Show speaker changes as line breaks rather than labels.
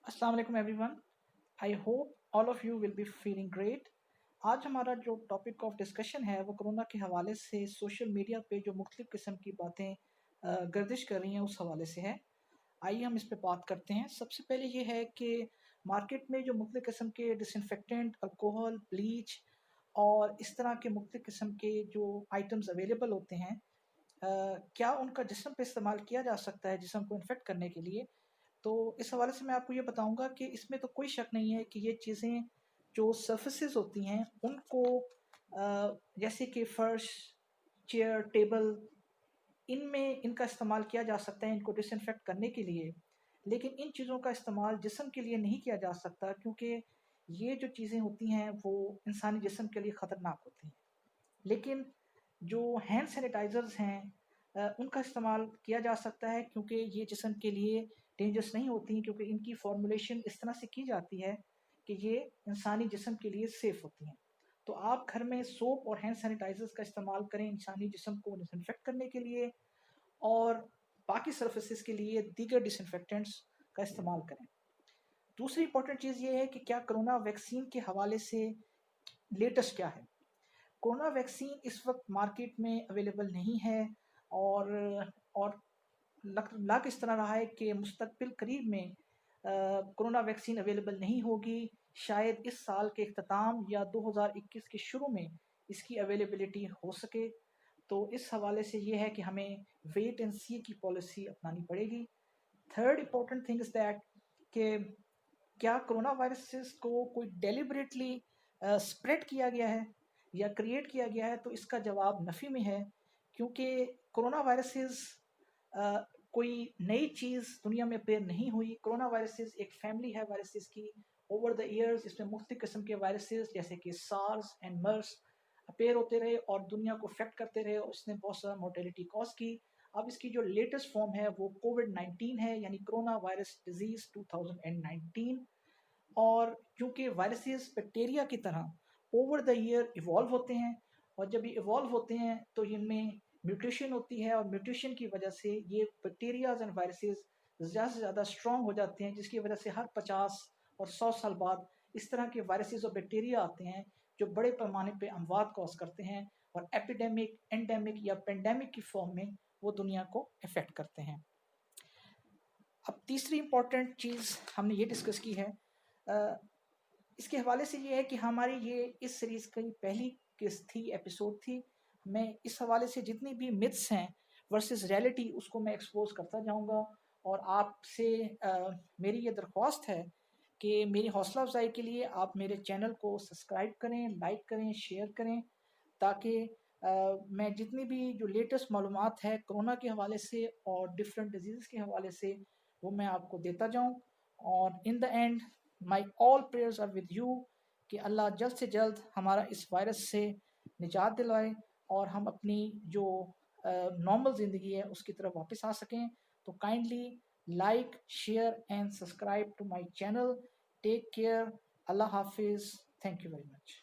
अस्सलाम वालेकुम everyone. I hope all of you will be feeling great. आज हमारा जो टॉपिक ऑफ डिस्कशन है वो कोरोना के हवाले से सोशल मीडिया पे जो मुख्तलिफ़ किस्म की बातें गर्दिश कर रही हैं उस हवाले से है। आइए हम इस पे बात करते हैं। सबसे पहले ये है कि मार्केट में जो मुख्तलिफ़ किस्म के डिसइंफेक्टेंट, अल्कोहल, ब्लीच और इस तरह के मुख्तलिफ़ किस्म के जो आइटम्स अवेलेबल होते हैं, क्या उनका जिस्म पे इस्तेमाल किया जा सकता है जिस्म को इन्फेक्ट करने के लिए? तो इस हवाले से मैं आपको ये बताऊँगा कि इसमें तो कोई शक नहीं है कि ये चीज़ें जो सर्फेसेस होती हैं उनको जैसे कि फ़र्श, चेयर, टेबल, इनमें इनका इस्तेमाल किया जा सकता है इनको डिसइंफेक्ट करने के लिए। लेकिन इन चीज़ों का इस्तेमाल जिस्म के लिए नहीं किया जा सकता, क्योंकि ये जो चीज़ें होती हैं वो इंसानी जिस्म के लिए ख़तरनाक होती हैं। लेकिन जो हैंड सैनिटाइज़र्स हैं उनका इस्तेमाल किया जा सकता है, क्योंकि ये जिस्म के लिए डेंजरस नहीं होती, क्योंकि इनकी फ़ॉर्मुलेशन इस तरह से की जाती है कि ये इंसानी जिस्म के लिए सेफ़ होती हैं। तो आप घर में सोप और हैंड सैनिटाइज़र्स का इस्तेमाल करें इंसानी जिस्म को डिसइंफेक्ट करने के लिए, और बाकी सर्फेसेस के लिए दीगर डिसइंफेक्टेंट्स का इस्तेमाल करें। दूसरी इंपॉर्टेंट चीज़ ये है कि क्या कोरोना वैक्सीन के हवाले से लेटेस्ट क्या है। कोरोना वैक्सीन इस वक्त मार्केट में अवेलेबल नहीं है, और और लग इस तरह रहा है कि मुस्तकबिल करीब में कोरोना वैक्सीन अवेलेबल नहीं होगी। शायद इस साल के इख्तिताम या 2021 के शुरू में इसकी अवेलेबिलिटी हो सके। तो इस हवाले से ये है कि हमें वेट एंड सी की पॉलिसी अपनानी पड़ेगी। Third important thing is that कि क्या कोरोना वायरसेस को कोई डेलिबरेटली स्प्रेड किया गया है या क्रिएट किया गया है, तो इसका जवाब नफ़ी में है, क्योंकि कोरोना वायरसेस कोई नई चीज़ दुनिया में अपेयर नहीं हुई। कोरोना वायरसेस एक फैमिली है वायरसेस की। ओवर द ईयर्स इसमें मुख्तलिफ़ किस्म के वायरसेस जैसे कि सार्स एंड मर्स अपेयर होते रहे और दुनिया को अफेक्ट करते रहे, और इसने बहुत सारा मोर्टेलिटी कॉज की। अब इसकी जो लेटेस्ट फॉर्म है वो कोविड-19 है, यानी कोरोना वायरस डिजीज़ 2019। और क्योंकि वायरसेस बैक्टीरिया की तरह ओवर द ईयर इवॉल्व होते हैं, और जब ये इवॉल्व होते हैं तो इनमें म्यूटेशन होती है, और म्यूटेशन की वजह से ये बैक्टीरियाज एंड वायरसेस ज़्यादा से ज़्यादा स्ट्रॉन्ग हो जाते हैं, जिसकी वजह से हर 50 और 100 साल बाद इस तरह के वायरसेस और बैक्टीरिया आते हैं जो बड़े पैमाने पे अमवात कॉज करते हैं, और एपिडेमिक, एंडेमिक या पेंडेमिक की फॉर्म में वो दुनिया को अफेक्ट करते हैं। अब तीसरी इम्पॉर्टेंट चीज़ हमने ये डिस्कस की है, इसके हवाले से ये है कि हमारी ये इस सीरीज़ की पहली किस्त थी, एपिसोड थी। मैं इस हवाले से जितनी भी मिथ्स हैं वर्सेस रियलिटी उसको मैं एक्सपोज करता जाऊंगा, और आपसे मेरी ये दरख्वास्त है कि मेरी हौसला अफजाई के लिए आप मेरे चैनल को सब्सक्राइब करें, लाइक करें, शेयर करें, ताकि मैं जितनी भी जो लेटेस्ट मालूमात है कोरोना के हवाले से और डिफरेंट डिजीज़ के हवाले से वो मैं आपको देता जाऊं। और in the end my all prayers are with you कि अल्लाह जल्द से जल्द हमारा इस वायरस से निजात दिलाए, और हम अपनी जो नॉर्मल ज़िंदगी है उसकी तरफ वापस आ सकें। तो kindly like, share and subscribe to my channel. Take care. अल्लाह हाफिज़। Thank you very much.